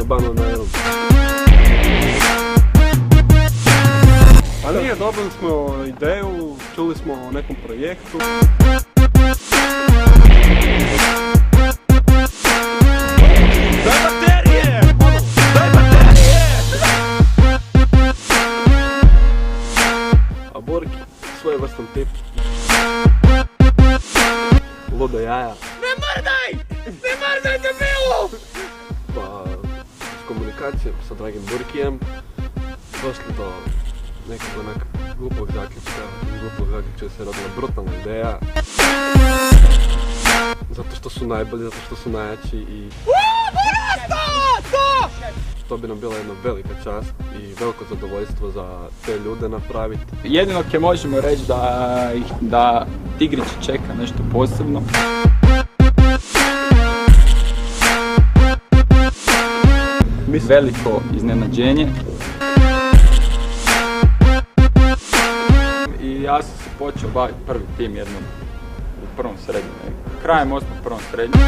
jebano na jednom. A nije, dobili smo ideju, čuli smo o nekom projektu. Daj baterije! Daj baterije! A Borki, svojevrstan tip. Ludo jaja. Ne mrdaj! Ne mrdaj debilu! Pa, s komunikacijom sa dragim Burkijem došli do nekog onak glupog zaključka. Iz glupog zaključka se rodila brutalna ideja. Zato što su najbolji, zato što su najjači i... To bi nam bila jedna velika čast i veliko zadovoljstvo za te ljude napraviti. Jedino kje možemo reći da Tigrić čeka nešto posebno. Veliko iznenađenje. I ja sam se počeo baviti prvi tim jednom u prvom srednjem. Krajem 8. prvom srednjem.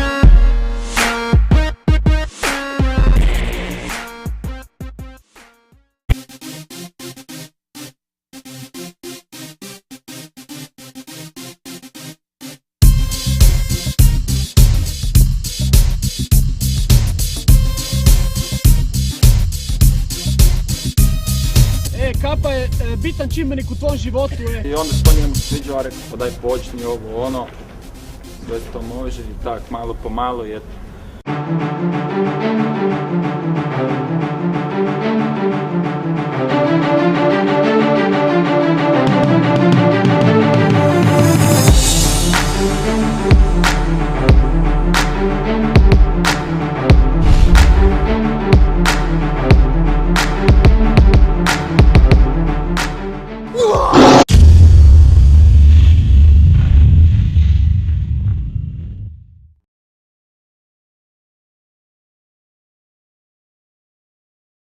Kapa je bitan čimbenik u tvom životu. I onda se to njemu sviđa, rekao pa daj počni ovo ono, sve to može i tak malo po malo i eto.